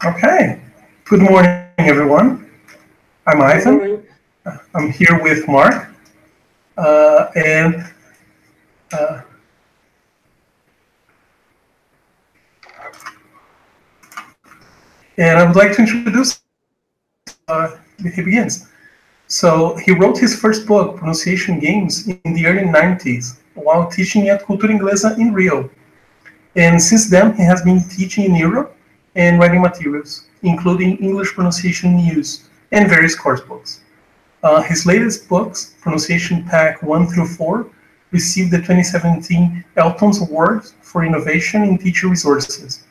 Okay. Good morning, everyone. I'm Good Ivan. morning. I'm here with Mark, uh, and uh, and I would like to introduce he begins. So he wrote his first book, Pronunciation Games, in the early 90s while teaching at Cultura Inglesa in Rio. And since then, he has been teaching in Europe and writing materials, including English pronunciation news and various course books. His latest books, Pronunciation Pack 1 through 4, received the 2017 Elton's Award for Innovation in Teacher Resources.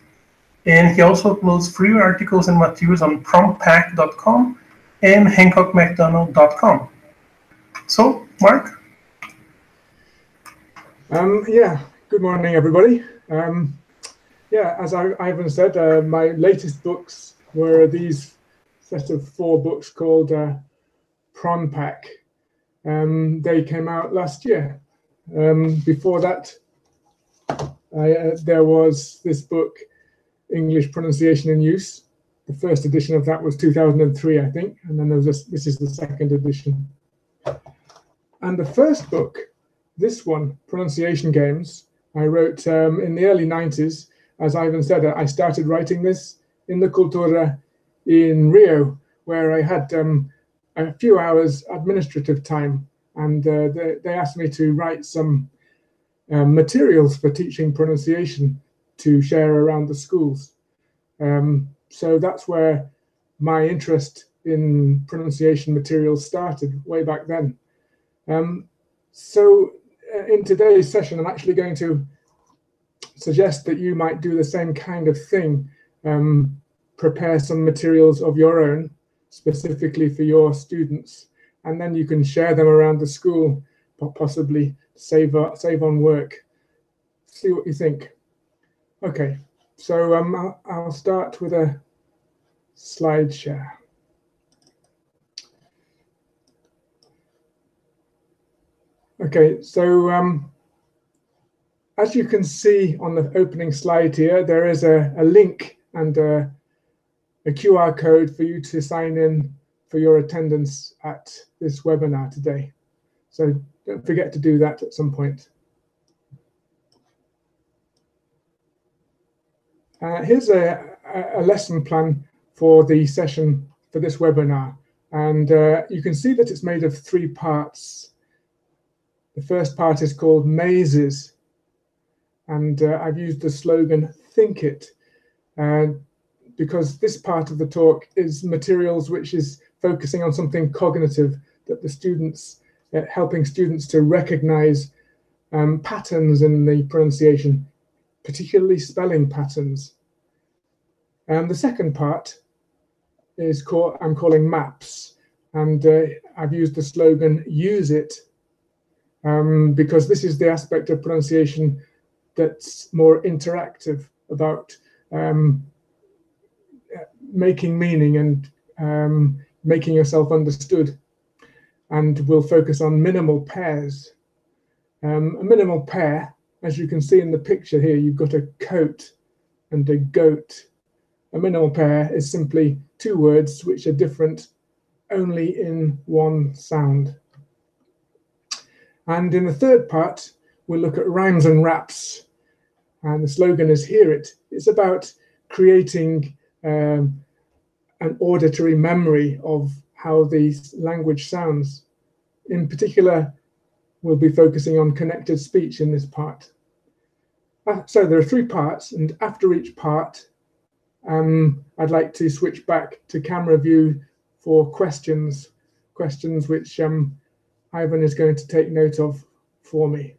And he also uploads free articles and materials on prompack.com and hancockmcdonald.com. So, Mark? Good morning, everybody. As Ivan said, my latest books were these set of 4 books called Prawn Pack. They came out last year. Before that, there was this book, English Pronunciation in Use. The first edition of that was 2003, I think, and then this is the second edition. And the first book, this one, Pronunciation Games, I wrote in the early 90s. As Ivan said, I started writing this in the Cultura in Rio, where I had a few hours administrative time, and they asked me to write some materials for teaching pronunciation to share around the schools. So that's where my interest in pronunciation materials started way back then. So in today's session, I'm actually going to suggest that you might do the same kind of thing. Prepare some materials of your own, specifically for your students, and then you can share them around the school, possibly save on work. See what you think. Okay, so I'll start with a slide share. Okay, so as you can see on the opening slide here, there is a link and a QR code for you to sign in for your attendance at this webinar today. So don't forget to do that at some point. Here's a lesson plan for the session for this webinar. And you can see that it's made of 3 parts. The first part is called mazes. And I've used the slogan, think it, because this part of the talk is materials which is focusing on something cognitive, that the students, helping students to recognize patterns in the pronunciation, particularly spelling patterns. And the second part is I'm calling maps, and I've used the slogan, use it, because this is the aspect of pronunciation that's more interactive, about making meaning and making yourself understood. And we'll focus on minimal pairs. A minimal pair, as you can see in the picture here, you've got a coat and a goat. A minimal pair is simply 2 words which are different only in one sound. And in the third part, we'll look at rhymes and raps. And the slogan is hear it. It's about creating an auditory memory of how the language sounds. In particular, we'll be focusing on connected speech in this part. So there are 3 parts, and after each part, I'd like to switch back to camera view for questions which Ivan is going to take note of for me.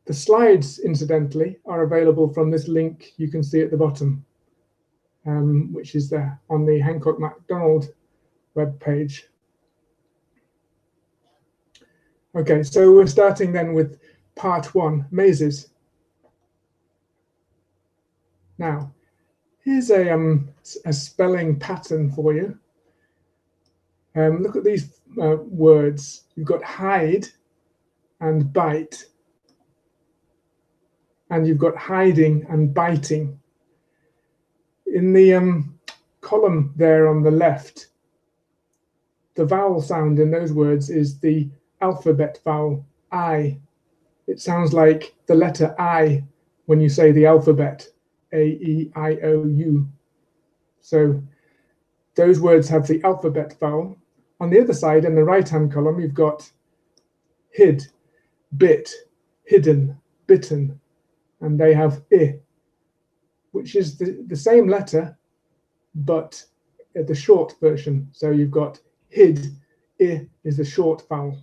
The slides, incidentally, are available from this link you can see at the bottom, which is there on the Hancock MacDonald web page. Okay, so we're starting then with part 1, mazes. Now, here's a spelling pattern for you. Look at these words. You've got hide and bite, and you've got hiding and biting. In the column there on the left, the vowel sound in those words is the alphabet vowel, I. It sounds like the letter I when you say the alphabet, A-E-I-O-U. So those words have the alphabet vowel. On the other side, in the right-hand column, you've got hid, bit, hidden, bitten, and they have I, which is the same letter, but the short version. So you've got hid, I is the short vowel.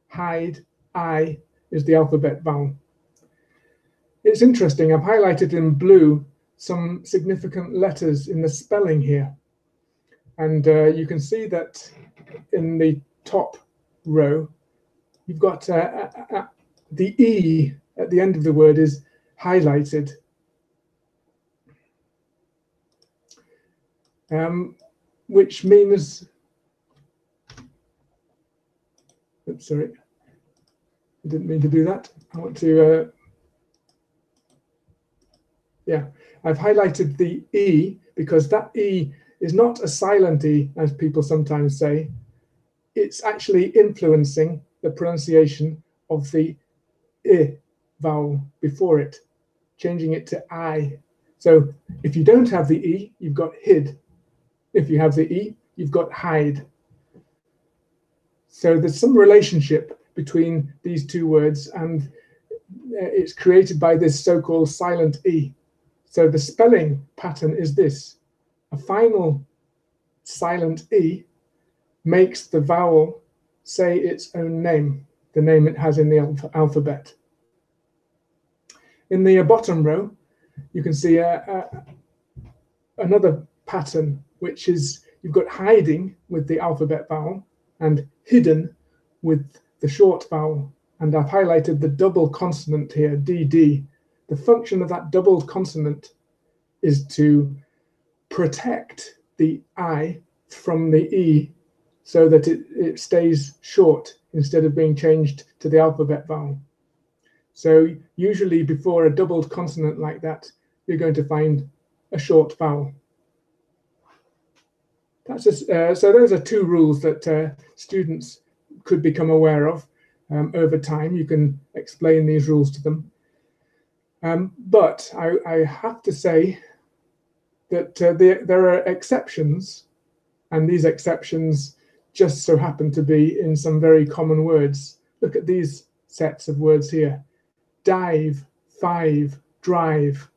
Hide, I is the alphabet vowel. It's interesting, I've highlighted in blue some significant letters in the spelling here. And you can see that in the top row, you've got the E at the end of the word is highlighted. Which means, oops, sorry, I didn't mean to do that. I want to, yeah, I've highlighted the E because that E is not a silent E, as people sometimes say. It's actually influencing the pronunciation of the I vowel before it, changing it to I. So if you don't have the E, you've got hid. If you have the E, you've got hide. So there's some relationship between these two words, and it's created by this so-called silent E. So the spelling pattern is this. A final silent E makes the vowel say its own name, the name it has in the alphabet. In the bottom row, you can see another pattern, which is you've got hiding with the alphabet vowel and hidden with the short vowel. And I've highlighted the double consonant here, DD. The function of that double consonant is to protect the I from the E so that it stays short instead of being changed to the alphabet vowel. So usually before a doubled consonant like that, you're going to find a short vowel. That's just, so those are two rules that students could become aware of over time. You can explain these rules to them. But I have to say that there are exceptions, and these exceptions just so happen to be in some very common words. Look at these sets of words here. Dive, five, drive.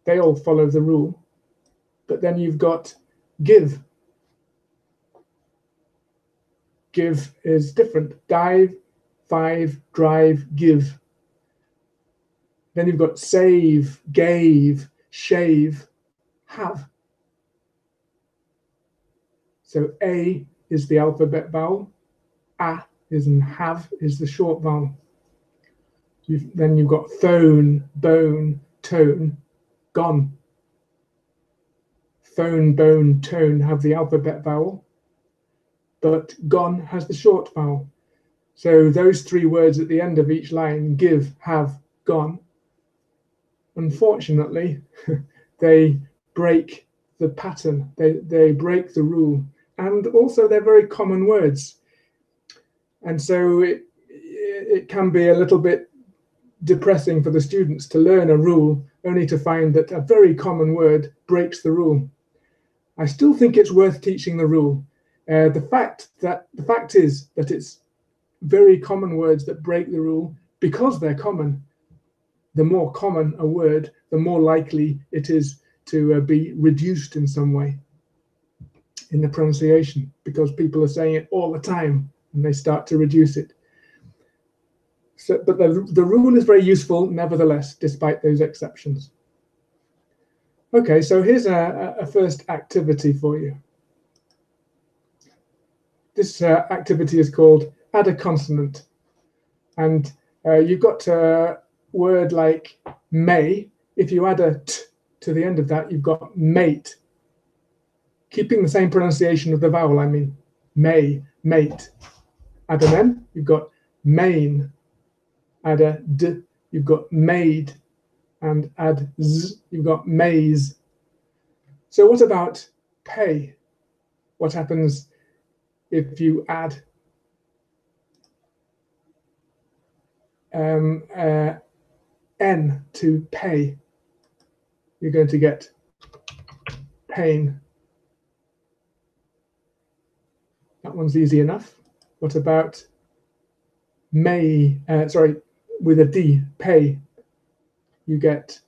They all follow the rule. But then you've got give. Give is different. Dive, five, drive, give. Then you've got save, gave, shave, have. So A is the alphabet vowel. A is and have is the short vowel. Then you've got phone, bone, tone, gone. Phone, bone, tone have the alphabet vowel, but gone has the short vowel. So those three words at the end of each line, give, have, gone, unfortunately, they break the pattern, they break the rule, and also they're very common words. And so it can be a little bit depressing for the students to learn a rule only to find that a very common word breaks the rule. I still think it's worth teaching the rule. The fact is that it's very common words that break the rule because they're common. The more common a word, the more likely it is to be reduced in some way in the pronunciation, because people are saying it all the time and they start to reduce it. So, but the rule is very useful nevertheless, despite those exceptions. Okay, so here's a first activity for you. This activity is called add a consonant. And you've got a word like may. If you add a t to the end of that, you've got mate. Keeping the same pronunciation of the vowel, I mean, may, mate. Add an N, you've got main. Add a D, you've got made. And add Z, you've got maze. So what about pay? What happens if you add N to pay? You're going to get pain. That one's easy enough. What about with a D, pay? You get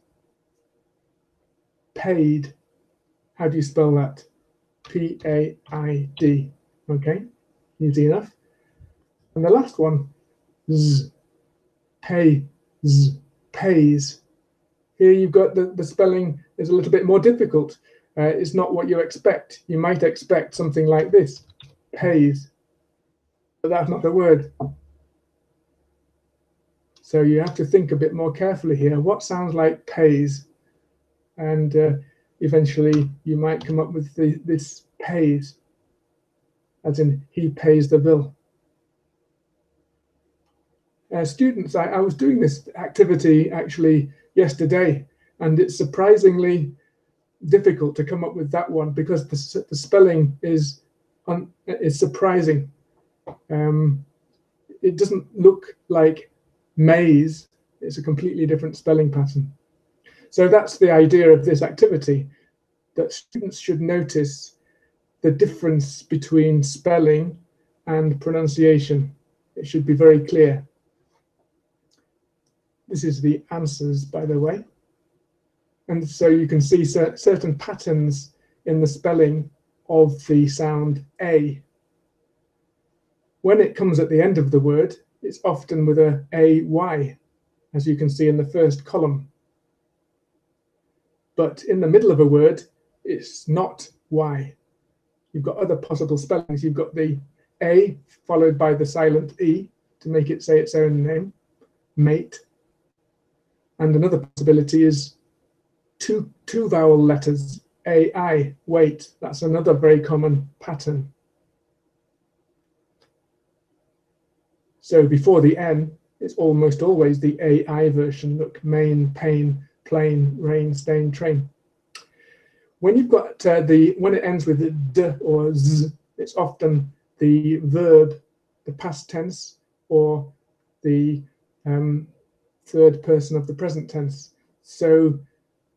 paid. How do you spell that? P-A-I-D. Okay, easy enough. And the last one, Z, pay, Z, pays. Here you've got the spelling is a little bit more difficult. It's not what you expect. You might expect something like this, pays, but that's not the word. So you have to think a bit more carefully here. What sounds like pays? And eventually you might come up with this pays, as in he pays the bill. Students, I was doing this activity actually yesterday, and it's surprisingly difficult to come up with that one because the spelling is surprising. It doesn't look like maze. It's a completely different spelling pattern. So that's the idea of this activity, that students should notice the difference between spelling and pronunciation. It should be very clear. This is the answers, by the way. And so you can see certain patterns in the spelling of the sound A. When it comes at the end of the word, it's often with a AY, as you can see in the first column. But in the middle of a word, it's not Y. You've got other possible spellings. You've got the A followed by the silent E to make it say its own name, mate. And another possibility is two vowel letters, AI, wait. That's another very common pattern. So before the N, it's almost always the AI version. Look, main, pain, plane, rain, stain, train. When you've got when it ends with the D or Z, it's often the verb, the past tense, or the third person of the present tense. So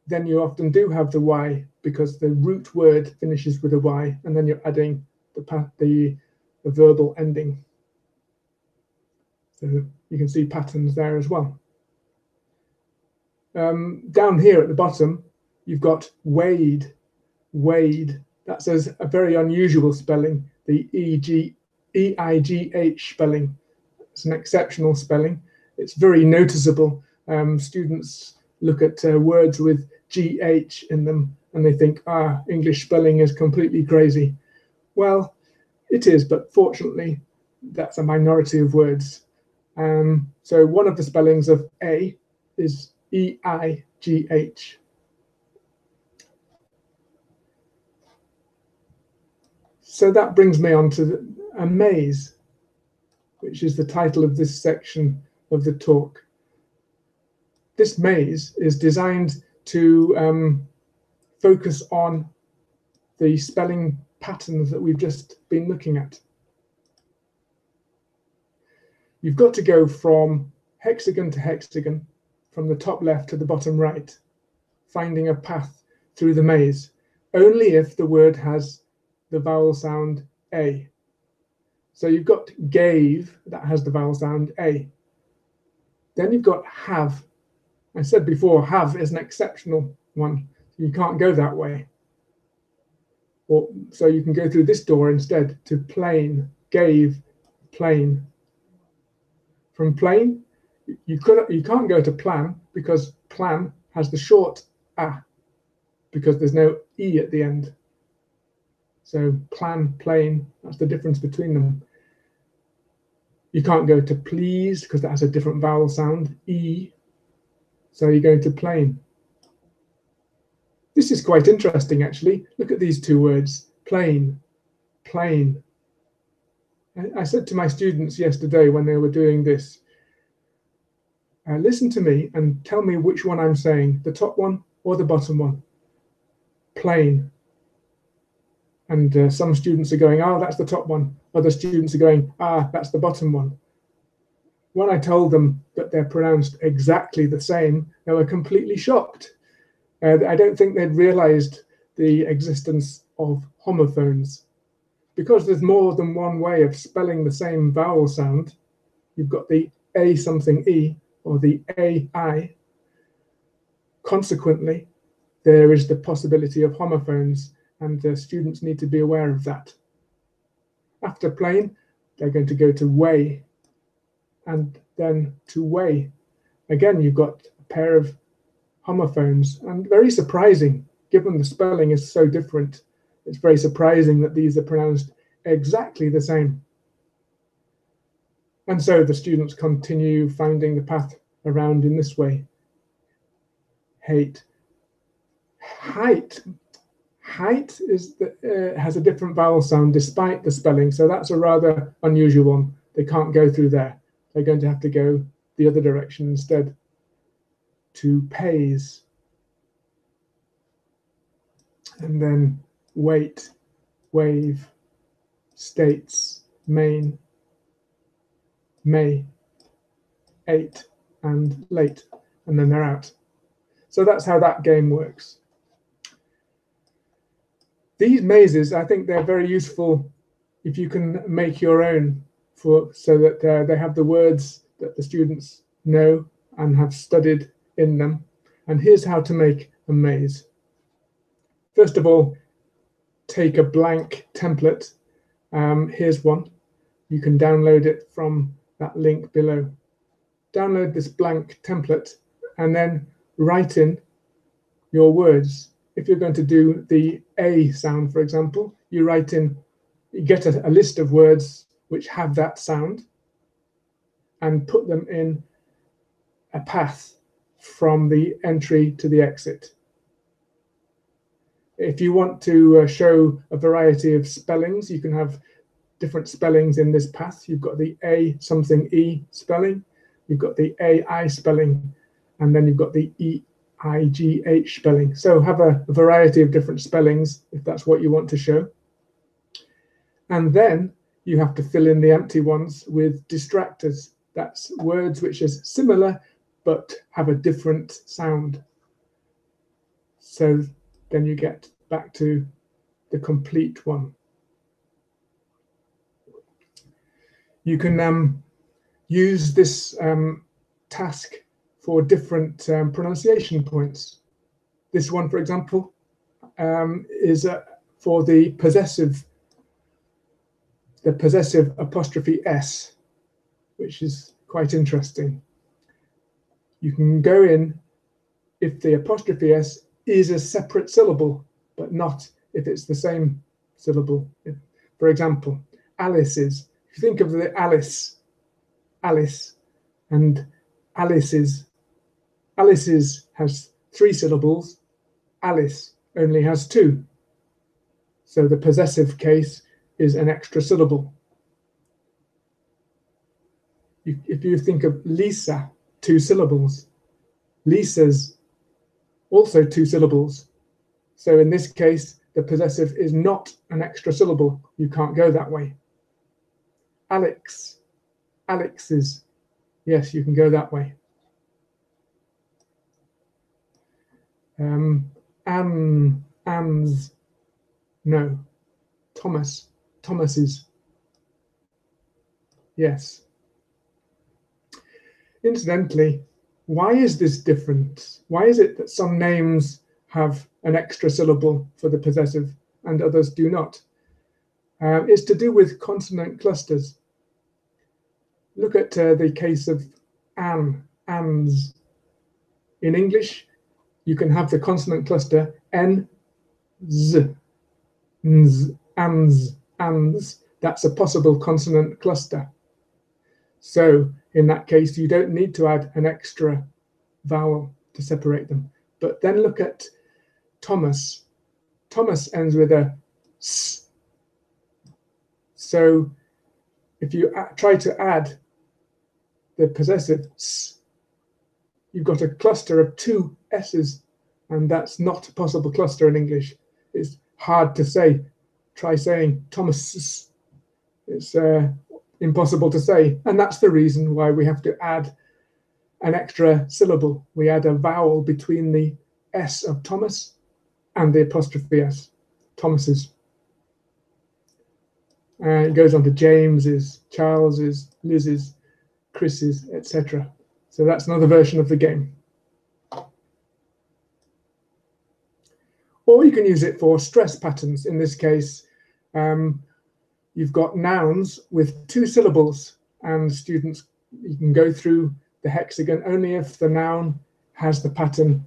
then you often do have the Y because the root word finishes with a Y, and then you're adding the verbal ending. So you can see patterns there as well. Down here at the bottom, you've got Wade. Wade. That's a very unusual spelling, the E-I-G-H spelling. It's an exceptional spelling. It's very noticeable. Students look at words with GH in them and they think, English spelling is completely crazy. Well, it is, but fortunately, that's a minority of words. So one of the spellings of A is E-I-G-H. So that brings me on to a maze, which is the title of this section of the talk. This maze is designed to focus on the spelling patterns that we've just been looking at. You've got to go from hexagon to hexagon, from the top left to the bottom right, finding a path through the maze, only if the word has the vowel sound A. So you've got gave, that has the vowel sound A. Then you've got have. I said before, have is an exceptional one. You can't go that way. So you can go through this door instead to plain, gave, plain. From plain, you can't go to plan because plan has the short A because there's no E at the end. So plan, plain, that's the difference between them. You can't go to please because that has a different vowel sound, E. So you're going to plain. This is quite interesting, actually. Look at these two words, plain, plain. I said to my students yesterday when they were doing this, listen to me and tell me which one I'm saying, the top one or the bottom one. Plain. And some students are going, oh, that's the top one. Other students are going, ah, that's the bottom one. When I told them that they're pronounced exactly the same, they were completely shocked. I don't think they'd realized the existence of homophones. Because there's more than one way of spelling the same vowel sound, you've got the A something E or the AI. Consequently, there is the possibility of homophones, and students need to be aware of that. After plain, they're going to go to way, and then to way. Again, you've got a pair of homophones, and very surprising, given the spelling is so different. It's very surprising that these are pronounced exactly the same. And so the students continue finding the path around in this way. Hate. Height. Height is has a different vowel sound despite the spelling, so that's a rather unusual one. They can't go through there. They're going to have to go the other direction instead. To pays. And then wait, wave, states, main, may, eight, and late, and then they're out. So that's how that game works. These mazes, I think they're very useful if you can make your own, so that they have the words that the students know and have studied in them. And here's how to make a maze. First of all, take a blank template. Here's one. You can download it from that link below. Download this blank template and then write in your words. If you're going to do the A sound, for example, you write in, you get a list of words which have that sound and put them in a path from the entry to the exit. If you want to show a variety of spellings, you can have different spellings in this path. You've got the A something E spelling, you've got the AI spelling, and then you've got the EIGH spelling. So have a variety of different spellings if that's what you want to show. And then you have to fill in the empty ones with distractors. That's words which are similar but have a different sound. So then you get back to the complete one. You can use this task for different pronunciation points. This one, for example, is for the possessive apostrophe S, which is quite interesting. You can go in if the apostrophe S is a separate syllable, but not if it's the same syllable. For example, Alice's. If you think of the Alice, and Alice's has 3 syllables, Alice only has 2. So the possessive case is an extra syllable. If you think of Lisa, 2 syllables, Lisa's also 2 syllables. So in this case, the possessive is not an extra syllable. You can't go that way. Alex, Alex's. Yes, you can go that way. Anne's. No. Thomas, Thomas's. Yes. Incidentally, why is this different? Why is it that some names have an extra syllable for the possessive and others do not? It's to do with consonant clusters. Look at the case of Anne, Anne's. In English, you can have the consonant cluster N, Z, Nz, An's, An's. That's a possible consonant cluster. So in that case, you don't need to add an extra vowel to separate them. But then look at Thomas. Thomas ends with a S. So if you try to add the possessive S, you've got a cluster of 2 S's, and that's not a possible cluster in English. It's hard to say try saying Thomas. It's impossible to say. And that's the reason why we have to add an extra syllable. We add a vowel between the S of Thomas and the apostrophe S, Thomas's. It goes on to James's, Charles's, Liz's, Chris's, etc. So that's another version of the game. Or you can use it for stress patterns. In this case, you've got nouns with 2 syllables, and students, you can go through the hexagon only if the noun has the pattern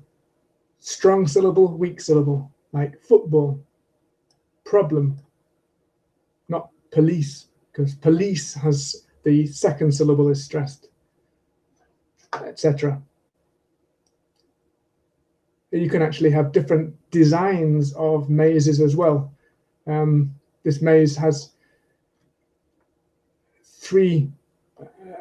strong syllable, weak syllable, like football, problem, not police, because police has the second syllable is stressed, etc. You can actually have different designs of mazes as well. This maze has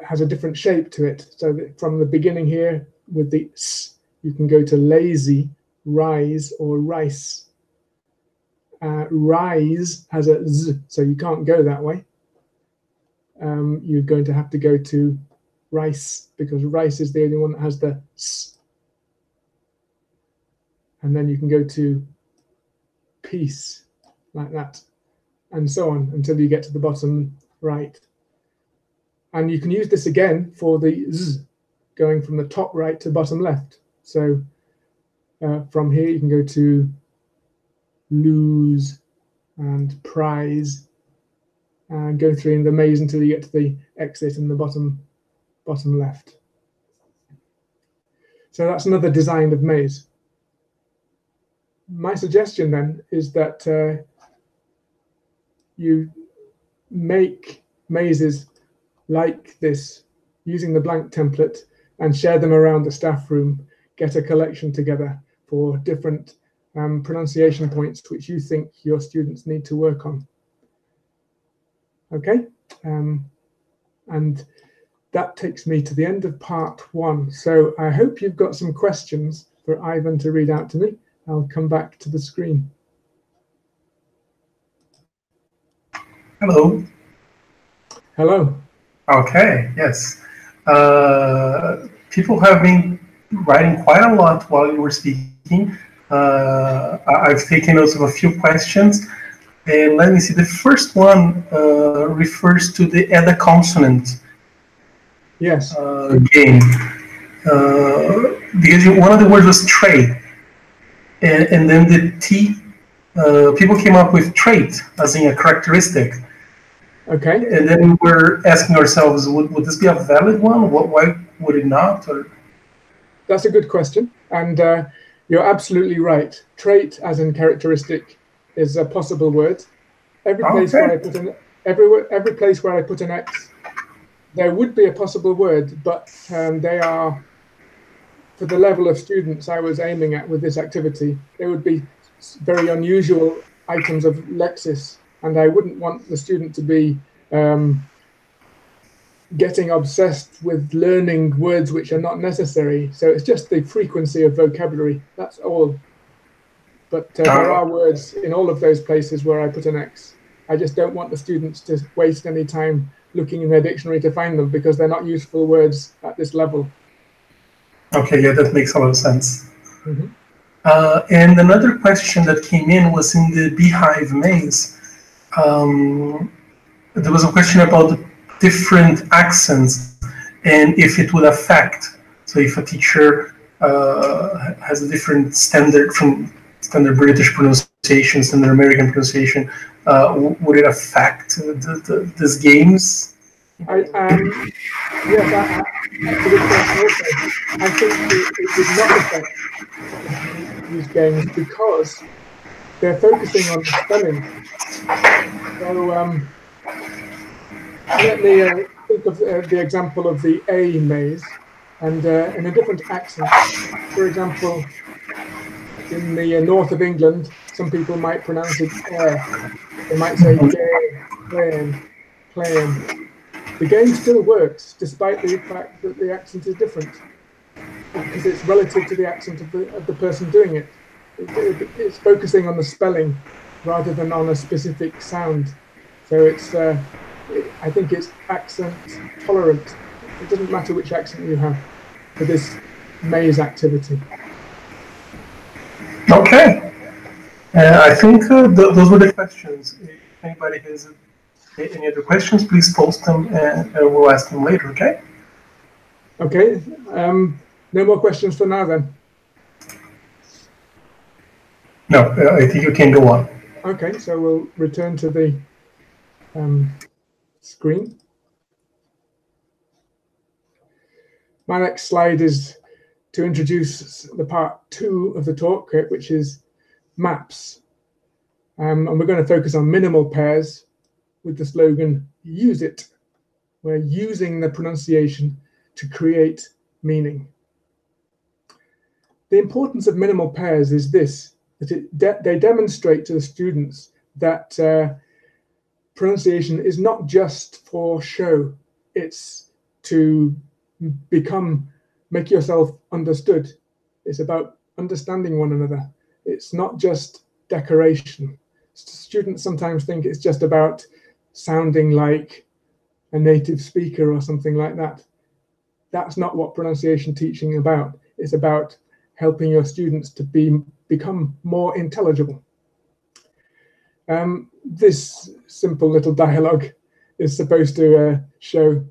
has a different shape to it. So that from the beginning here with the S, you can go to lazy, rise, or rice. Rise has a Z, so you can't go that way. You're going to have to go to rice, because rice is the only one that has the S. And then you can go to peace, like that, and so on, until you get to the bottom right. And you can use this again for the Z, going from the top right to bottom left. So from here you can go to lose and prize, and go through in the maze until you get to the exit in the bottom left. So that's another design of maze. My suggestion then is that you make mazes like this using the blank template and share them around the staff room. Get a collection together for different pronunciation points which you think your students need to work on. Okay, and that takes me to the end of part 1. So I hope you've got some questions for Ivan to read out to me. I'll come back to the screen. Hello. Hello. Okay, yes. People have been writing quite a lot while you were speaking. I've taken notes of a few questions. And let me see, the first one refers to the add a consonant Yes. Game. Because one of the words was trait. And then the T, people came up with trait as in a characteristic. Okay. And then we were asking ourselves, would this be a valid one? Why would it not? Or? That's a good question. And you're absolutely right. Trait, as in characteristic, is a possible word. Every place where I put an every place where I put an X, there would be a possible word, but they are, for the level of students I was aiming at with this activity, they would be very unusual items of lexis, and I wouldn't want the student to be getting obsessed with learning words which are not necessary. So it's just the frequency of vocabulary, that's all. But there are words in all of those places where I put an X. I just don't want the students to waste any time looking in their dictionary to find them, because they're not useful words at this level. Okay, yeah, that makes a lot of sense. Mm-hmm. And another question that came in was in the beehive maze. There was a question about the different accents and if it would affect. So if a teacher has a different standard from standard British pronunciation, standard American pronunciation, would it affect these games? Yes, that's a good question also. I think it would not affect these games because they're focusing on the spelling. So let me think of the example of the A maze, and in a different accent. For example, in the north of England, some people might pronounce it air. They might say playing. The game still works, despite the fact that the accent is different, because it's relative to the accent of the person doing it. It's focusing on the spelling rather than on a specific sound. So it's, I think it's accent tolerant. It doesn't matter which accent you have for this maze activity. Okay. I think those were the questions. If anybody has any other questions, please post them and we'll ask them later, okay? Okay. No more questions for now then. No, I think you can go on. Okay, so we'll return to the screen. My next slide is to introduce the part 2 of the talk, which is maps. And we're going to focus on minimal pairs with the slogan, use it. We're using the pronunciation to create meaning. The importance of minimal pairs is this, that they demonstrate to the students that pronunciation is not just for show, it's to make yourself understood. It's about understanding one another. It's not just decoration. Students sometimes think it's just about sounding like a native speaker or something like that. That's not what pronunciation teaching is about. It's about helping your students to become more intelligible. This simple little dialogue is supposed to show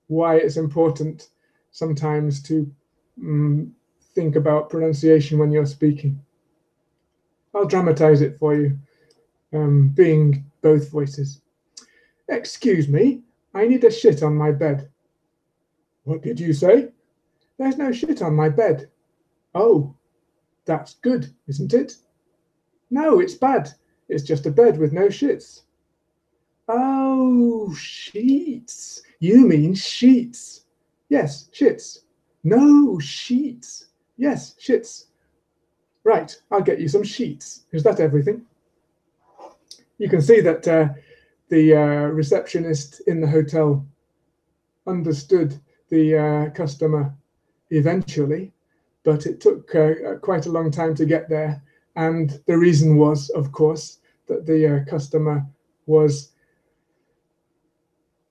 why it's important sometimes to think about pronunciation when you're speaking. I'll dramatize it for you, being both voices. Excuse me, I need a shit on my bed. What did you say? There's no shit on my bed. Oh, that's good, isn't it? No, it's bad. It's just a bed with no shits. Oh, sheets. You mean sheets. Yes, shits. No, sheets. Yes, shits. Right, I'll get you some sheets. Is that everything? You can see that the receptionist in the hotel understood the customer eventually, but it took quite a long time to get there. And the reason was, of course, that the customer was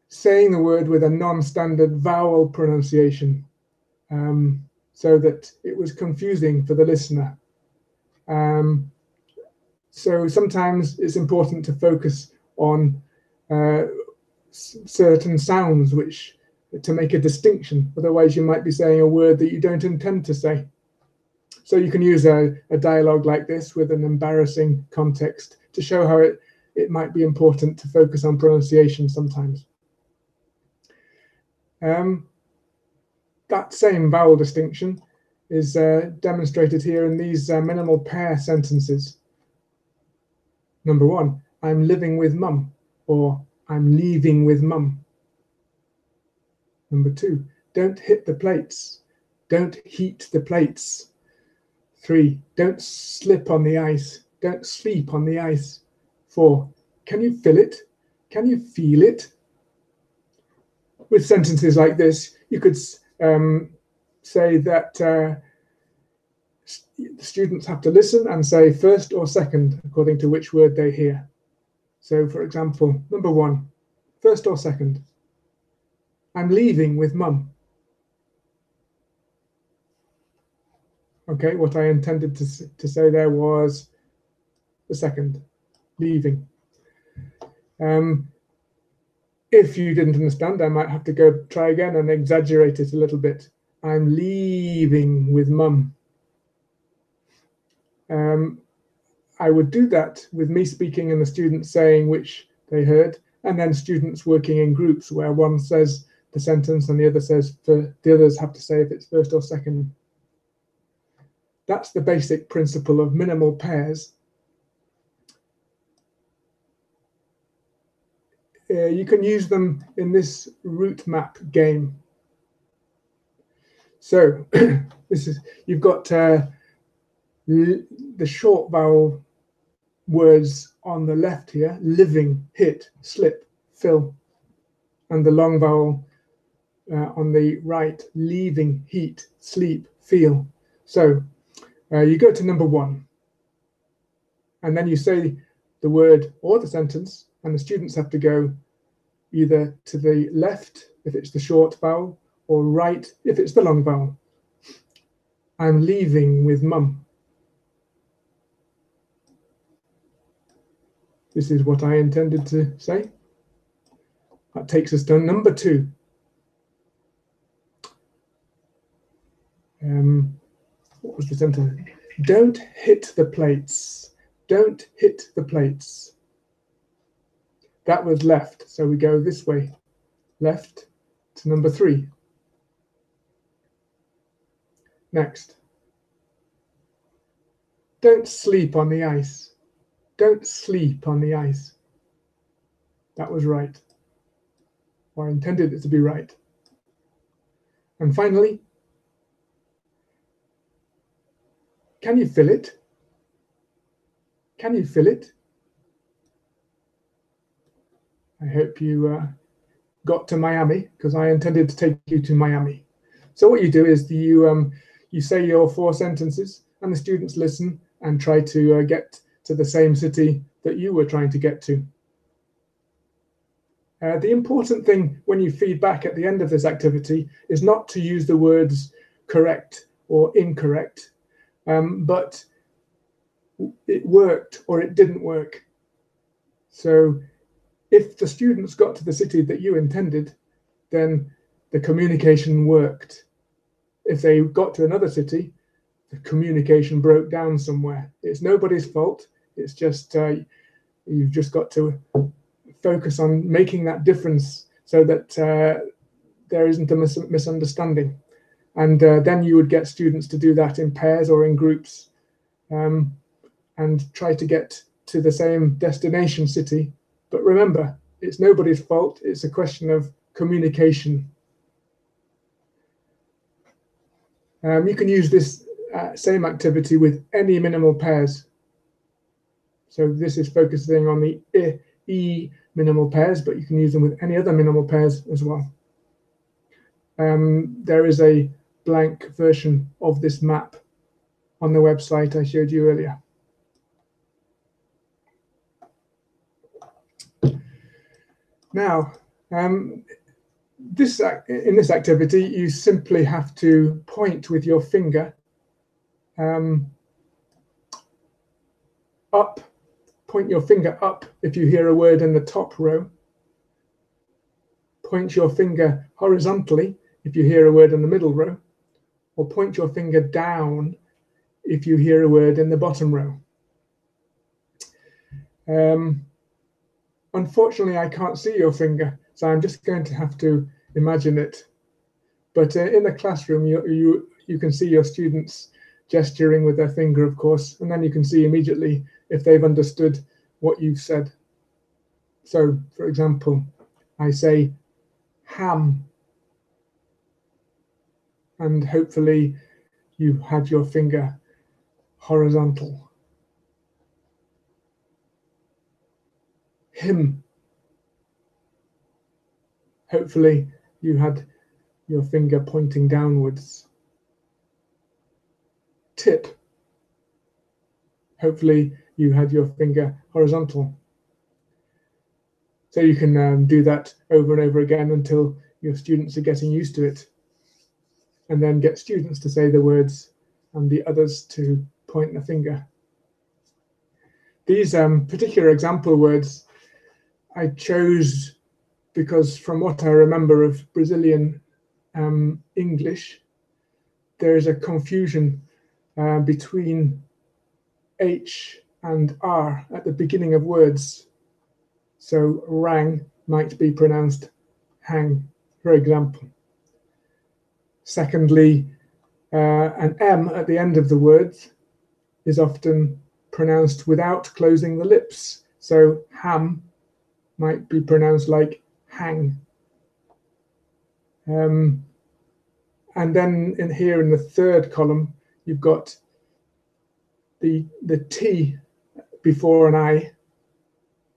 saying the word with a non-standard vowel pronunciation, so that it was confusing for the listener. So sometimes it's important to focus on certain sounds to make a distinction. Otherwise, you might be saying a word that you don't intend to say. So you can use a dialogue like this with an embarrassing context to show how it might be important to focus on pronunciation sometimes. That same vowel distinction is demonstrated here in these minimal pair sentences. Number 1, I'm living with mum, or I'm leaving with mum. Number 2, don't hit the plates. Don't heat the plates. 3, don't slip on the ice. Don't sleep on the ice. 4, can you feel it? Can you feel it? With sentences like this, you could say that the students have to listen and say first or second according to which word they hear. So, for example, number 1, first or second. I'm leaving with mum. Okay, what I intended to say there was the second, leaving. If you didn't understand, I might have to try again and exaggerate it a little bit. I'm leaving with mum. I would do that with me speaking and the students saying which they heard, and then students working in groups where one says the sentence and the other says the others have to say if it's first or second. That's the basic principle of minimal pairs. You can use them in this route map game. So you've got the short vowel words on the left here: living, hit, slip, fill, and the long vowel on the right: leaving, heat, sleep, feel. So you go to number 1. And then you say the word or the sentence, and the students have to go either to the left if it's the short vowel, or right if it's the long vowel. I'm leaving with mum. This is what I intended to say. That takes us to number 2. What was the sentence? Don't hit the plates. Don't hit the plates. That was left, so we go this way. Left to number 3. Next. Don't sleep on the ice. Don't sleep on the ice. That was right. Or I intended it to be right. And finally, can you feel it? Can you feel it? I hope you got to Miami, because I intended to take you to Miami. So what you do is you say your 4 sentences, and the students listen and try to get to the same city that you were trying to get to. The important thing when you feed back at the end of this activity is not to use the words correct or incorrect, but it worked or it didn't work. So if the students got to the city that you intended, then the communication worked. If they got to another city, the communication broke down somewhere. It's nobody's fault. It's just you've just got to focus on making that difference so that there isn't a misunderstanding. And then you would get students to do that in pairs or in groups, and try to get to the same destination city. But remember, it's nobody's fault. It's a question of communication. You can use this same activity with any minimal pairs. So this is focusing on the E minimal pairs, but you can use them with any other minimal pairs as well. There is a blank version of this map on the website I showed you earlier. Now, in this activity, you simply have to point with your finger up. Point your finger up if you hear a word in the top row. Point your finger horizontally if you hear a word in the middle row, or point your finger down if you hear a word in the bottom row. Unfortunately, I can't see your finger, so I'm just going to have to imagine it. But in the classroom, you can see your students gesturing with their finger, of course, and then you can see immediately if they've understood what you've said. So, for example, I say ham, and hopefully you had your finger horizontal. Him, hopefully you had your finger pointing downwards. Tip, hopefully you had your finger horizontal. So you can do that over and over again until your students are getting used to it, and then get students to say the words and the others to point the finger. These particular example words I chose because, from what I remember of Brazilian English, there is a confusion between H and R at the beginning of words. So rang might be pronounced hang, for example. Secondly, an M at the end of the words is often pronounced without closing the lips. So ham might be pronounced like hang. And then here in the third column, you've got the T before an I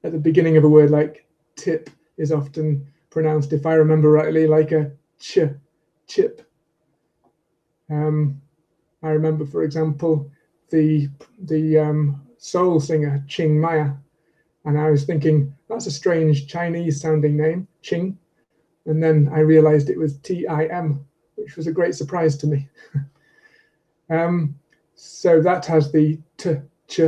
at the beginning of a word, like tip is often pronounced, if I remember rightly, like a ch, chip. I remember, for example, the soul singer, Ching Maya. And I was thinking, that's a strange Chinese-sounding name, Ching. And then I realized it was T-I-M, which was a great surprise to me. So that has the t-ch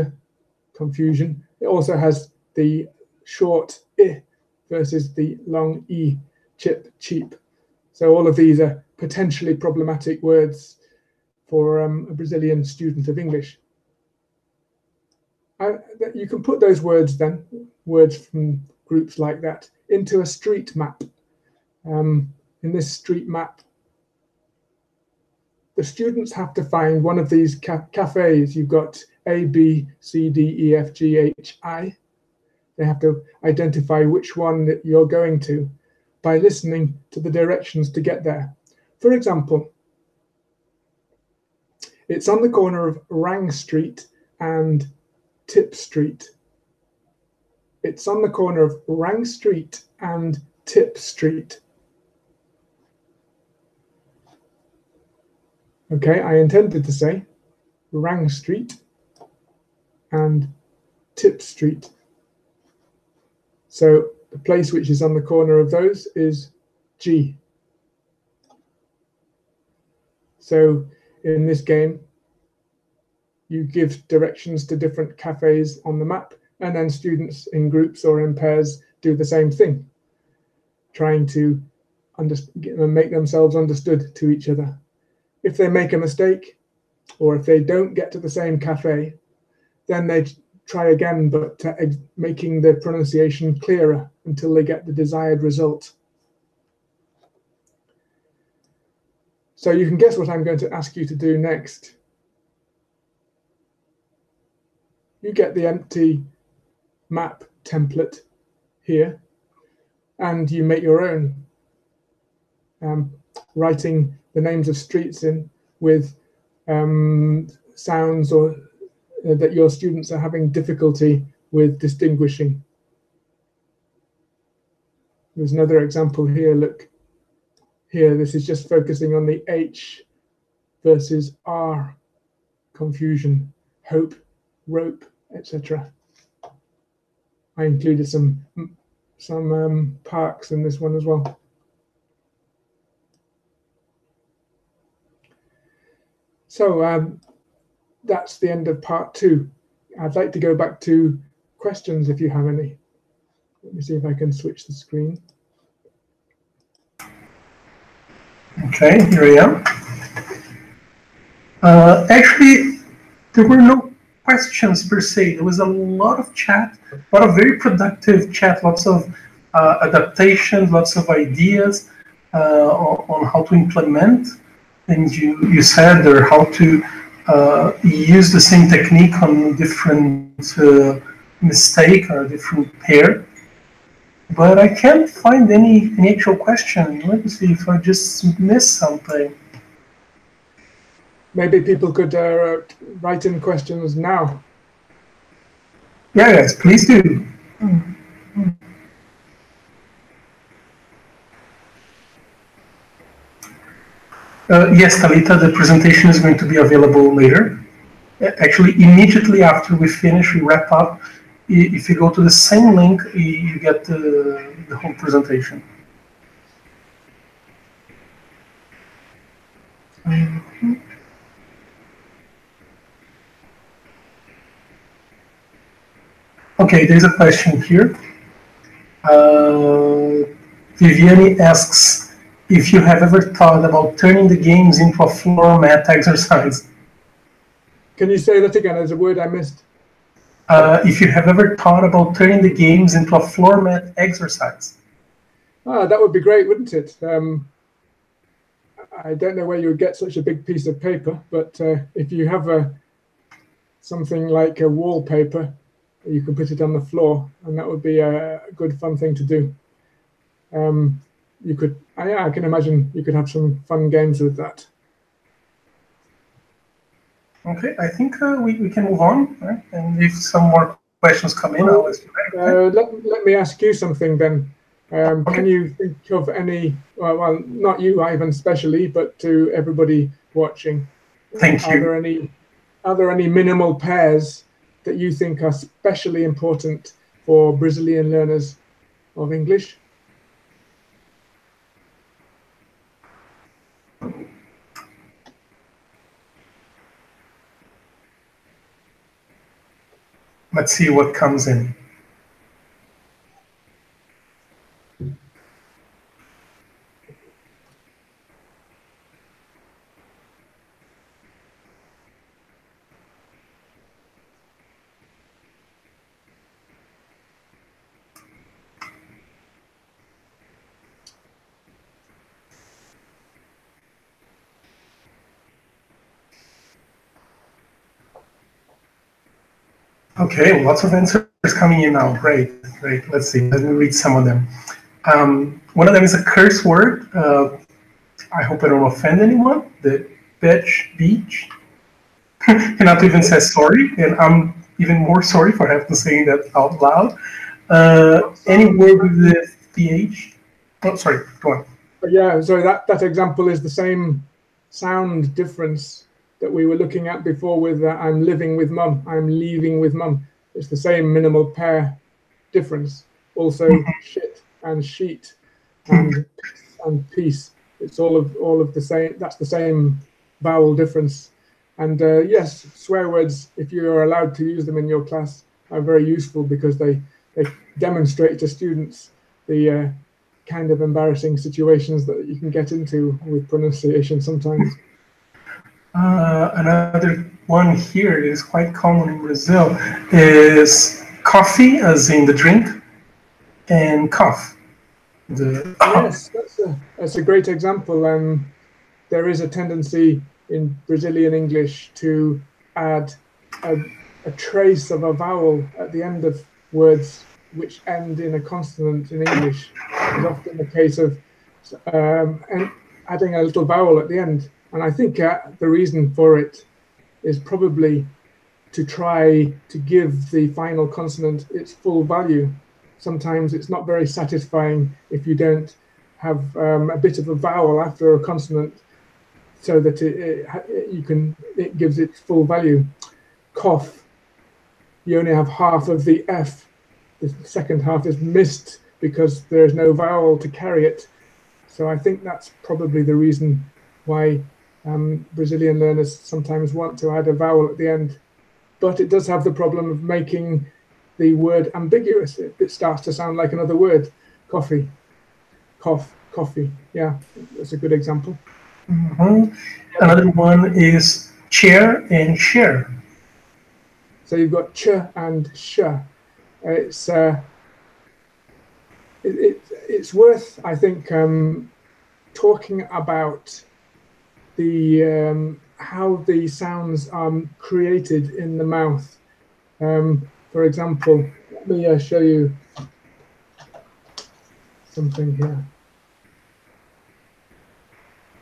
confusion. It also has the short I versus the long E, chip, cheap. So all of these are potentially problematic words for a Brazilian student of English. You can put those words then, words from groups like that, into a street map. In this street map, the students have to find one of these cafes. You've got A, B, C, D, E, F, G, H, I. They have to identify which one that you're going to by listening to the directions to get there. For example, it's on the corner of Rang Street and Tip Street. It's on the corner of Rang Street and Tip Street. Okay, I intended to say Rang Street and Tip Street. So the place which is on the corner of those is G. So in this game, you give directions to different cafes on the map, and then students in groups or in pairs do the same thing, trying to make themselves understood to each other. If they make a mistake, or if they don't get to the same cafe, then they try again, but making the pronunciation clearer until they get the desired result. So you can guess what I'm going to ask you to do next. You get the empty map template here, and you make your own, writing the names of streets in with sounds or that your students are having difficulty with distinguishing. There's another example here, look. Here, this is just focusing on the H versus R confusion, hope, rope, etc. I included some parks in this one as well. So that's the end of part 2. I'd like to go back to questions if you have any. Let me see if I can switch the screen. Okay, here I am. Actually, there were no questions per se. There was a lot of chat, a lot of very productive chat, lots of adaptations, lots of ideas on how to implement things you said, or how to use the same technique on different mistake or different pair. But I can't find any actual question. Let me see if I just missed something. Maybe people could write in questions now. Yeah, yes, please do. Yes, Talita, the presentation is going to be available later. Actually, immediately after we finish, we wrap up. If you go to the same link, you get the whole presentation. Okay, there's a question here. Viviane asks if you have ever thought about turning the games into a floor mat exercise. Can you say that again? There's a word I missed. If you have ever thought about turning the games into a floor mat exercise. That would be great, wouldn't it? I don't know where you would get such a big piece of paper, but if you have something like a wallpaper, you can put it on the floor, and that would be a good fun thing to do. You could, I can imagine you could have some fun games with that. Okay, I think we can move on, right? And if some more questions come in, I'll ask you back. Okay? Let me ask you something then. Okay. Can you think of any, well, not you, Ivan, especially, but to everybody watching? Thank you. Are there any minimal pairs that you think are especially important for Brazilian learners of English? Let's see what comes in. Okay, lots of answers coming in now. Great, great. Let's see. Let me read some of them. One of them is a curse word. I hope I don't offend anyone. The beach. Cannot even say sorry, and I'm even more sorry for having to say that out loud. Any word with the th? Oh, sorry. Go on. Yeah, so that example is the same sound difference that we were looking at before with I'm living with mum, I'm leaving with mum. It's the same minimal pair difference. Also shit and sheet and peace. It's all of the same. That's the same vowel difference. And yes, swear words, if you are allowed to use them in your class, are very useful because they demonstrate to students the kind of embarrassing situations that you can get into with pronunciation sometimes. Another one here is quite common in Brazil is coffee, as in the drink, and cough. Yes, that's a great example. There is a tendency in Brazilian English to add a trace of a vowel at the end of words which end in a consonant in English. It's often the case of and adding a little vowel at the end. And I think the reason for it is probably to try to give the final consonant its full value. Sometimes it's not very satisfying if you don't have a bit of a vowel after a consonant so that it gives its full value. Cough, you only have half of the F. The second half is missed because there's no vowel to carry it. So I think that's probably the reason why Brazilian learners sometimes want to add a vowel at the end. But it does have the problem of making the word ambiguous. It starts to sound like another word. Coffee, cough, coffee. Yeah, that's a good example. Mm-hmm. Another one is chair and share. So you've got ch and sh. It's worth, I think, talking about the how the sounds are created in the mouth. For example, let me show you something here.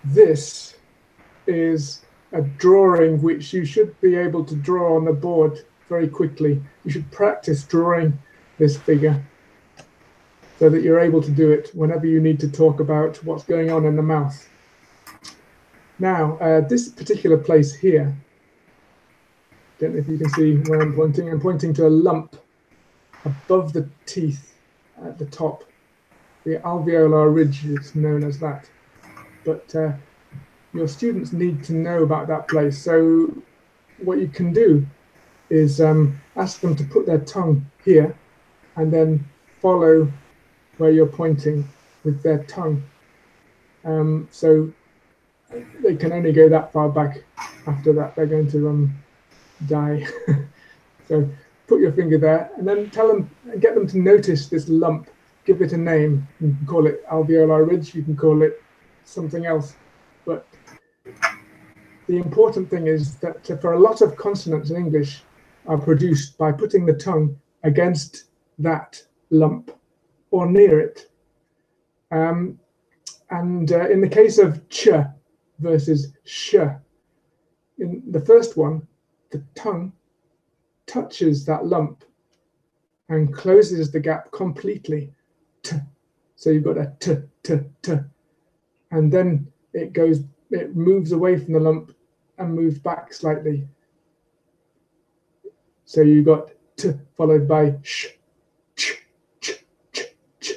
This is a drawing which you should be able to draw on the board very quickly. You should practice drawing this figure so that you're able to do it whenever you need to talk about what's going on in the mouth. Now, this particular place here, don't know if you can see where I'm pointing. I'm pointing to a lump above the teeth at the top. The alveolar ridge is known as that. But your students need to know about that place. So what you can do is ask them to put their tongue here and then follow where you're pointing with their tongue. So they can only go that far back. After that, they're going to die. So put your finger there and then tell them, get them to notice this lump. Give it a name. You can call it alveolar ridge. You can call it something else. But the important thing is that for a lot of consonants in English are produced by putting the tongue against that lump or near it. And in the case of ch versus sh, in the first one, the tongue touches that lump and closes the gap completely. T. So you've got a t, t, t. And then it moves away from the lump and moves back slightly. So you got t followed by sh, ch, ch, ch, ch.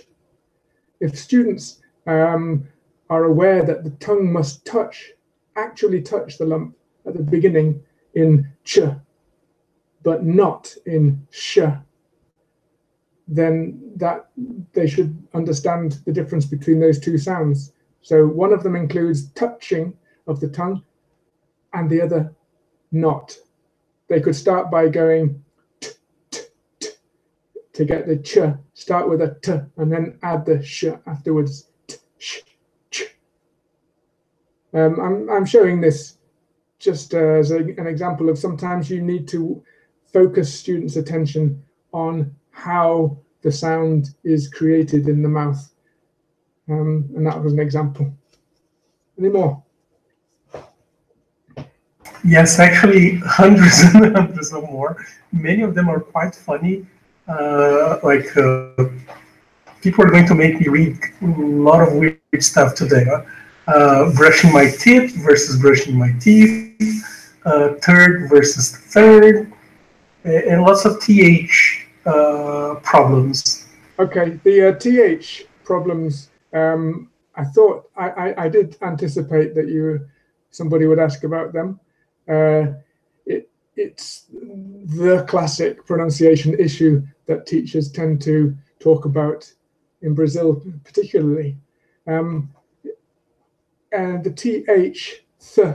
If students are aware that the tongue must actually touch the lump at the beginning in ch, but not in sh, then that they should understand the difference between those two sounds. So one of them includes touching of the tongue and the other not. They could start by going t, t, t, to get the ch, start with a t and then add the sh afterwards. T, sh, ch. I'm showing this just as an example of sometimes you need to focus students' attention on how the sound is created in the mouth. And that was an example. Any more? Yes, actually, hundreds and hundreds of more. Many of them are quite funny. People are going to make me read a lot of weird stuff today. Brushing my teeth versus brushing my teeth. Third versus third. And lots of TH problems. Okay, the TH problems. I thought I did anticipate that somebody would ask about them. It's the classic pronunciation issue that teachers tend to talk about in Brazil, particularly. And the TH, th,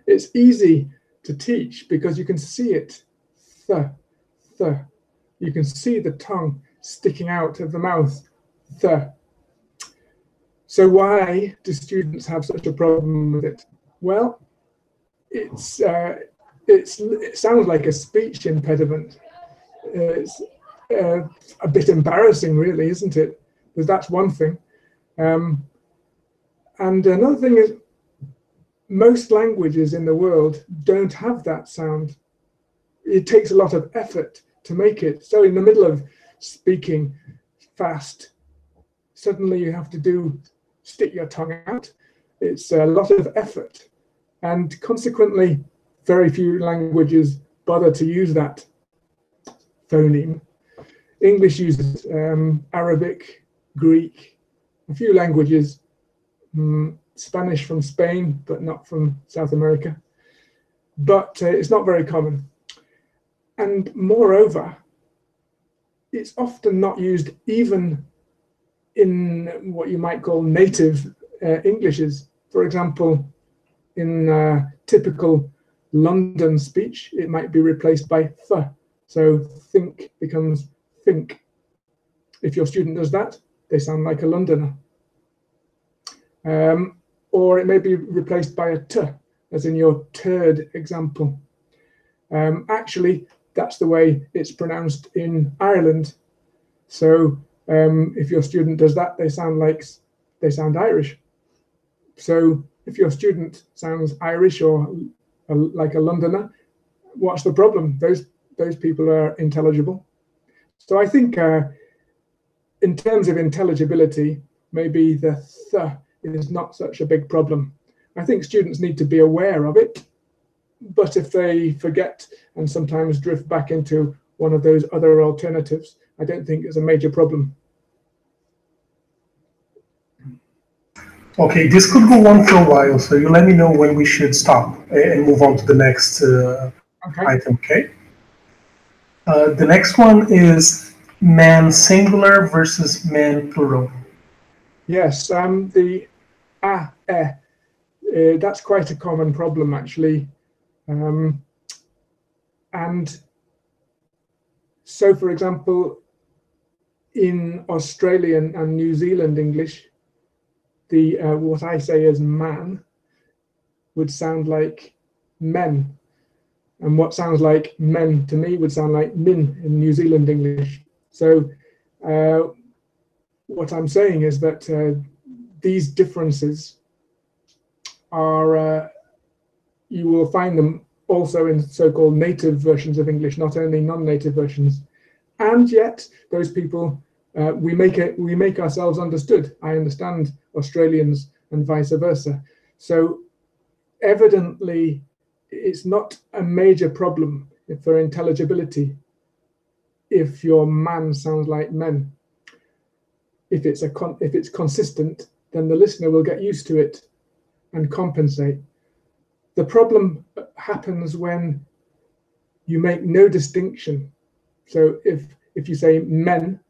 it's easy to teach because you can see it, th. You can see the tongue sticking out of the mouth, th. So why do students have such a problem with it? Well, it sounds like a speech impediment. It's a bit embarrassing, really, isn't it? Because that's one thing. And another thing is, most languages in the world don't have that sound. It takes a lot of effort to make it. So in the middle of speaking fast, suddenly you have to stick your tongue out. It's a lot of effort. And consequently, very few languages bother to use that phoneme. English uses Arabic, Greek, a few languages, Spanish from Spain, but not from South America. But it's not very common. And moreover, it's often not used even in what you might call native Englishes. For example, in typical London speech, it might be replaced by th. So think becomes think. If your student does that, they sound like a Londoner. Or it may be replaced by a t, as in your turd example. Actually, that's the way it's pronounced in Ireland. So if your student does that, they sound Irish. So if your student sounds Irish or like a Londoner, what's the problem? Those people are intelligible. So I think in terms of intelligibility, maybe the th is not such a big problem. I think students need to be aware of it, but if they forget and sometimes drift back into one of those other alternatives, I don't think it's a major problem. Okay, this could go on for a while, so you let me know when we should stop and move on to the next item, okay? The next one is man singular versus man plural. Yes, the that's quite a common problem, actually. And so, for example, in Australian and New Zealand English, the what I say as man would sound like men, and what sounds like men to me would sound like min in New Zealand English. So what I'm saying is that these differences are, you will find them also in so-called native versions of English, not only non-native versions. And yet those people, we make ourselves understood. I understand Australians and vice versa. So evidently it's not a major problem for intelligibility, if your man sounds like men. If it's consistent, then the listener will get used to it and compensate. The problem happens when you make no distinction. So if you say men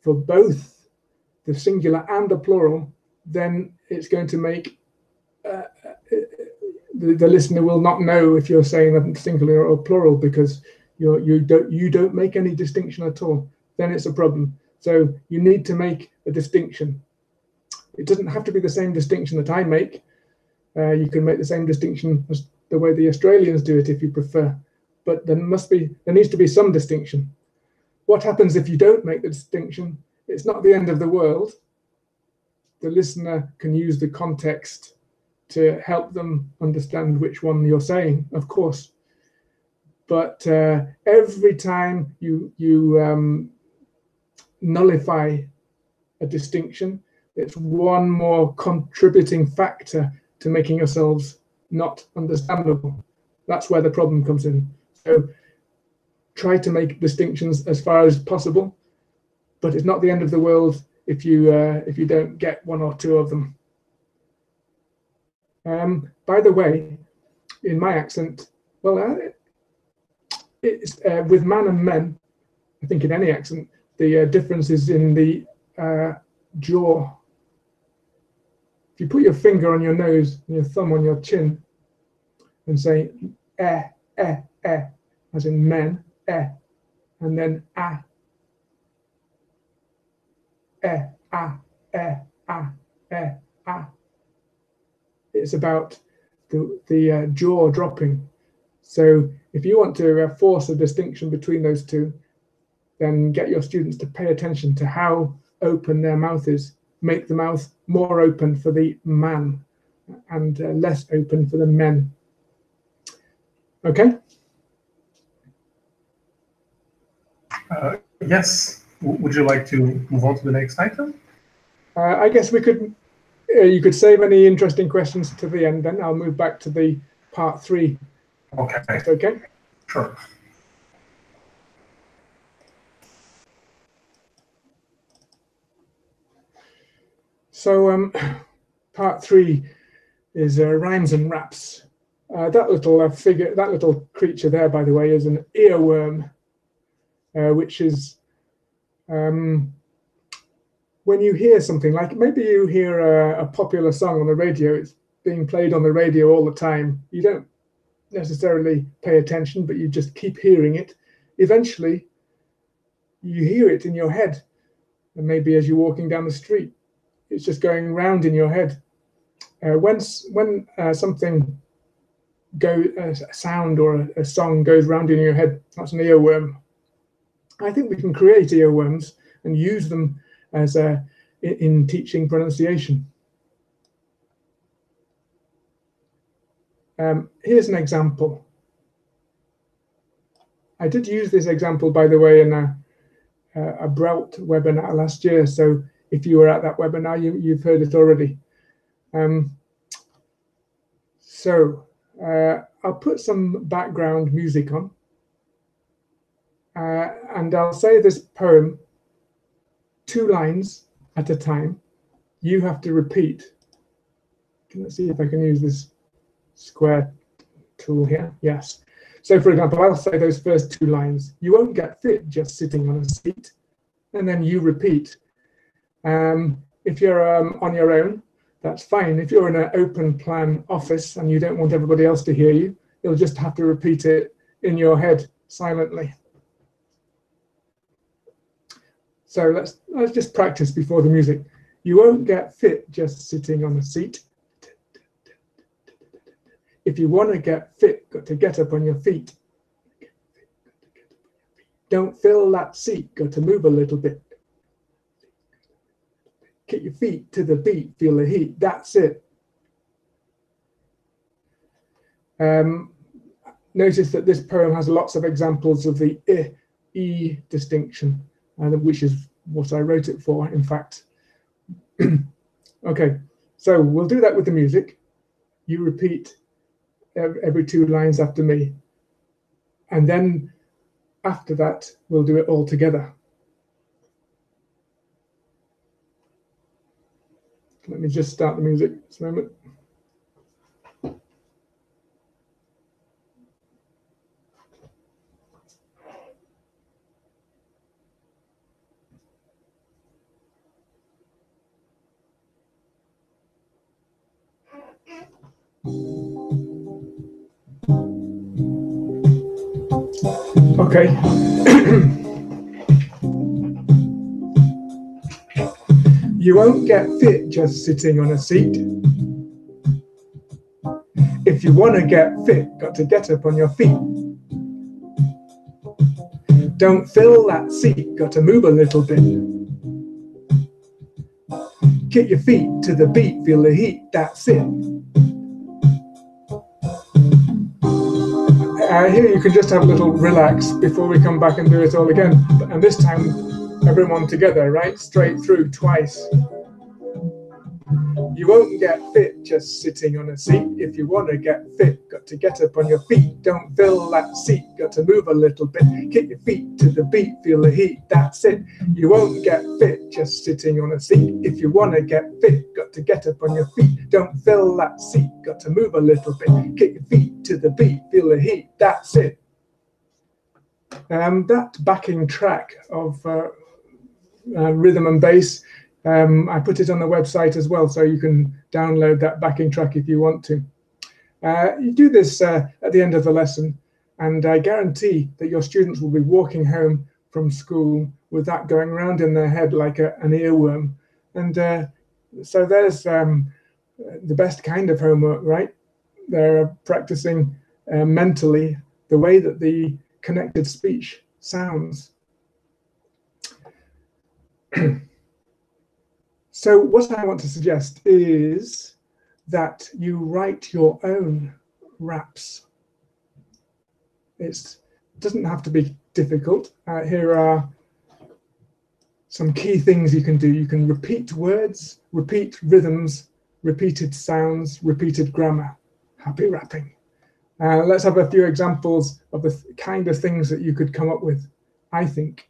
for both the singular and the plural, then it's going to make the listener will not know if you're saying singular or plural, because you don't make any distinction at all. Then it's a problem. So you need to make a distinction. It doesn't have to be the same distinction that I make. You can make the same distinction as the way the Australians do it if you prefer, but there needs to be some distinction. What happens if you don't make the distinction? It's not the end of the world. The listener can use the context to help them understand which one you're saying, of course. But every time you nullify a distinction, it's one more contributing factor to making yourselves not understandable. That's where the problem comes in. So try to make distinctions as far as possible, but it's not the end of the world if you don't get one or two of them. By the way, in my accent, well, it's with man and men. I think in any accent, the difference is in the jaw. If you put your finger on your nose and your thumb on your chin and say as in men, and then it's about the jaw dropping. So if you want to force a distinction between those two, then get your students to pay attention to how open their mouth is. Make the mouth more open for the man and less open for the men. Okay? Yes. Would you like to move on to the next item? I guess we could. You could save any interesting questions to the end. Then I'll move back to the part 3. Okay. That's okay. Sure. So part 3 is rhymes and raps. That little figure, that little creature there, by the way, is an earworm, which is when you hear something, like maybe you hear a popular song on the radio, it's being played on the radio all the time. You don't necessarily pay attention, but you just keep hearing it. Eventually, you hear it in your head, and maybe as you're walking down the street, it's just going round in your head. When something a sound or a song goes round in your head, that's an earworm. I think we can create earworms and use them as in teaching pronunciation. Here's an example. I did use this example, by the way, in a Brelt webinar last year. So if you were at that webinar, you've heard it already. I'll put some background music on. And I'll say this poem 2 lines at a time. You have to repeat. Let's see if I can use this square tool here. Yes. So for example, I'll say those first 2 lines. You won't get fit just sitting on a seat. And then you repeat. If you're on your own, that's fine. If you're in an open plan office and you don't want everybody else to hear you, you'll just have to repeat it in your head silently. So let's just practice before the music. You won't get fit just sitting on a seat. If you want to get fit, got to get up on your feet. Don't fill that seat, got to move a little bit. Kick your feet to the beat, feel the heat. That's it. Notice that this poem has lots of examples of the E distinction, which is what I wrote it for, in fact. Okay, so we'll do that with the music. You repeat every 2 lines after me. And then after that, we'll do it all together. Let me just start the music this moment. Okay. You won't get fit just sitting on a seat. If you want to get fit, got to get up on your feet. Don't fill that seat, got to move a little bit. Kick your feet to the beat, feel the heat, that's it. Here you can just have a little relax before we come back and do it all again. And this time, everyone together, right? Straight through, twice. You won't get fit just sitting on a seat. If you want to get fit, got to get up on your feet. Don't fill that seat, got to move a little bit. Kick your feet to the beat, feel the heat, that's it. You won't get fit just sitting on a seat. If you want to get fit, got to get up on your feet. Don't fill that seat, got to move a little bit. Kick your feet to the beat, feel the heat, that's it. That backing track of rhythm and bass, I put it on the website as well, so you can download that backing track if you want to. You do this at the end of the lesson, and I guarantee that your students will be walking home from school with that going around in their head like an earworm. And so there's the best kind of homework, right? They're practicing mentally the way that the connected speech sounds. So what I want to suggest is that you write your own raps. It doesn't have to be difficult. Here are some key things you can do. You can repeat words, repeat rhythms, repeated sounds, repeated grammar. Happy rapping. Let's have a few examples of the kind of things that you could come up with, I think.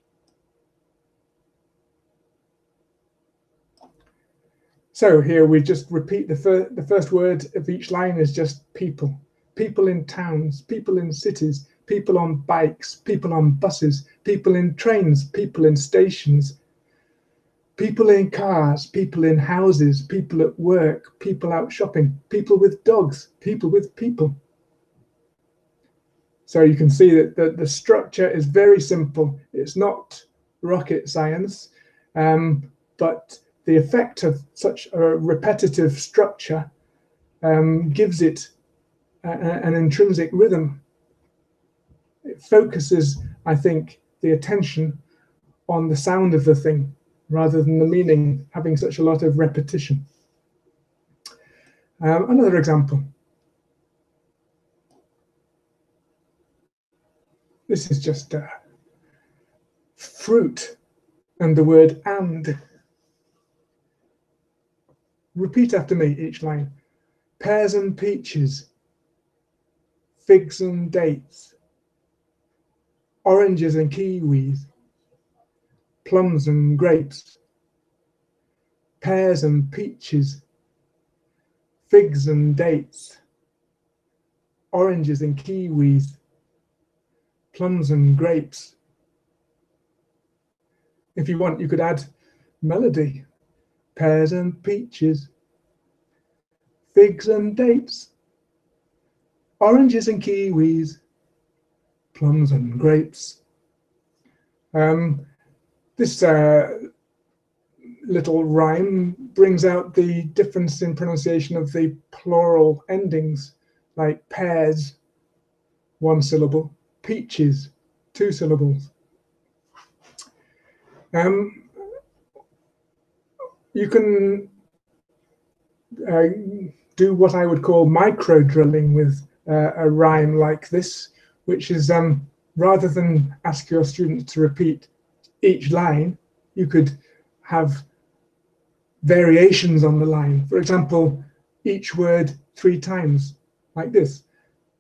So here we just repeat the first word of each line is just people. People in towns, people in cities, people on bikes, people on buses, people in trains, people in stations, people in cars, people in houses, people at work, people out shopping, people with dogs, people with people. So you can see that the structure is very simple. It's not rocket science, but the effect of such a repetitive structure gives it an intrinsic rhythm. It focuses, I think, the attention on the sound of the thing rather than the meaning having such a lot of repetition. Another example. This is just fruit and the word and. Repeat after me each line. Pears and peaches, figs and dates, oranges and kiwis, plums and grapes, pears and peaches, figs and dates, oranges and kiwis, plums and grapes. If you want, you could add melody. Pears and peaches, figs and dates, oranges and kiwis, plums and grapes. This little rhyme brings out the difference in pronunciation of the plural endings, like pears, 1 syllable, peaches, 2 syllables. You can do what I would call micro drilling with a rhyme like this, which is rather than ask your students to repeat each line, you could have variations on the line. For example, each word 3 times, like this.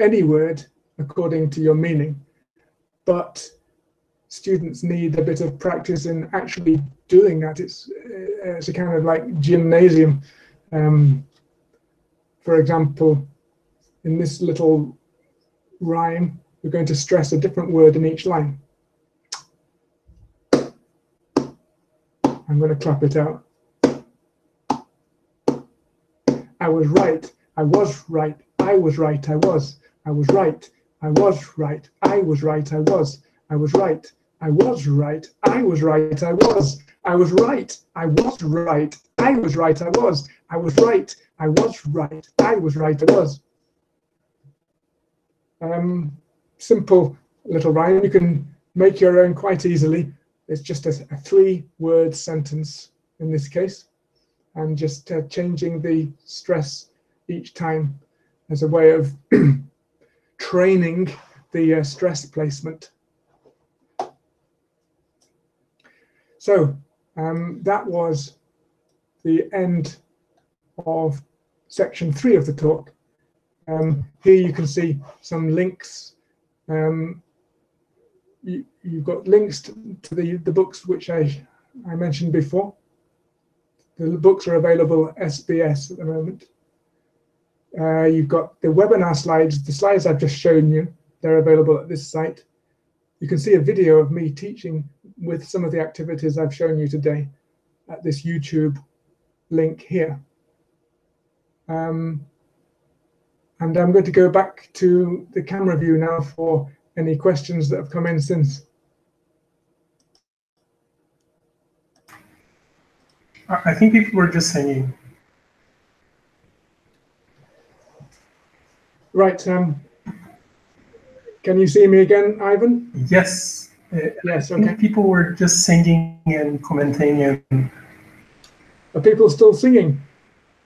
any word according to your meaning, but students need a bit of practice in actually doing that. It's a kind of like gymnasium. For example, in this little rhyme, we're going to stress a different word in each line. I'm going to clap it out. I was right. I was right. I was right. I was. I was right. I was right. I was right. I was. I was right. I was right. I was right. I was. I was right. I was right. I was right. I was. I was right. I was right. I was right. I was. Simple little rhyme. You can make your own quite easily. It's just a 3-word sentence in this case, and just changing the stress each time as a way of training the stress placement. So that was the end of section 3 of the talk. Here you can see some links. You've got links to the books which I mentioned before. The books are available SBS at the moment. You've got the webinar slides, the slides I've just shown you, they're available at this site. You can see a video of me teaching with some of the activities I've shown you today at this YouTube link here. And I'm going to go back to the camera view now for any questions that have come in since. I think people were just singing. Right. Can you see me again, Ivan? Yes. Yes. I Okay. think people were just singing and commenting, and Are people still singing?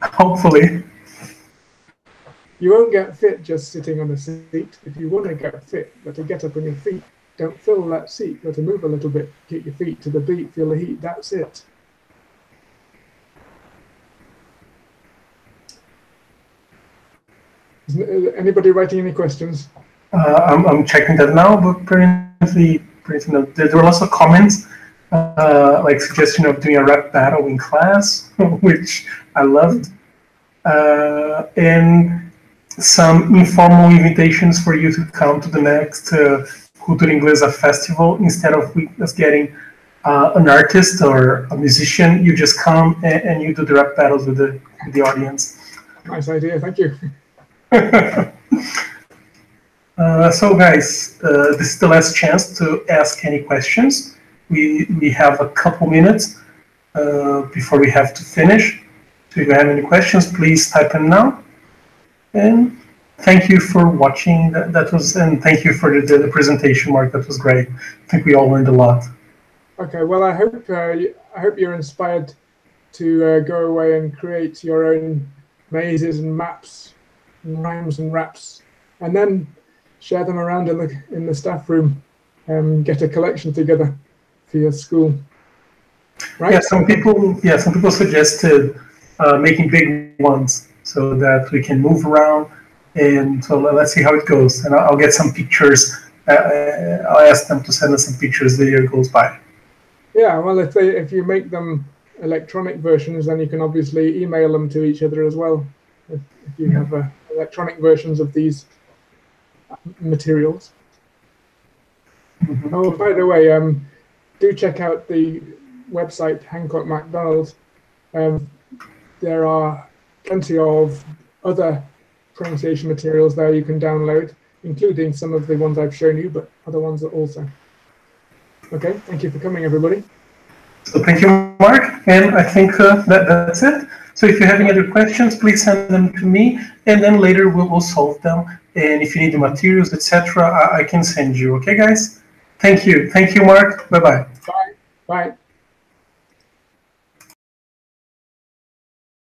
hopefully. You won't get fit just sitting on a seat. If you want to get fit, you got to get up on your feet. Don't fill that seat. You got to move a little bit. Get your feet to the beat. Feel the heat. That's it. Anybody writing any questions? I'm checking that now, but apparently there were lots of comments, like suggestion of doing a rap battle in class, which I loved, and some informal invitations for you to come to the next Cultura Inglesa festival. Instead of us getting an artist or a musician, you just come and you do the rap battles with the audience. Nice idea. Thank you. So guys, this is the last chance to ask any questions. We have a couple minutes before we have to finish. So if you have any questions, please type them now. And thank you for watching. And thank you for the presentation, Mark. That was great. I think we all learned a lot. Okay. Well, I hope you're inspired to go away and create your own mazes and maps and rhymes and raps, and then share them around in the staff room and get a collection together for your school. Right? Yeah, some people suggested making big ones so that we can move around, and so let's see how it goes. And I'll get some pictures. I'll ask them to send us some pictures as the year goes by. Yeah, well, if you make them electronic versions, then you can obviously email them to each other as well. If you have electronic versions of these materials. Mm-hmm. Oh, by the way, do check out the website Hancock MacDonald. There are plenty of other pronunciation materials there you can download, including some of the ones I've shown you, but other ones also. Okay, thank you for coming, everybody. So thank you, Mark, and I think that's it. So if you have any other questions, please send them to me, and then later we'll solve them. And if you need the materials, etc., I can send you. Okay, guys? Thank you. Thank you, Mark. Bye-bye. Bye. Bye.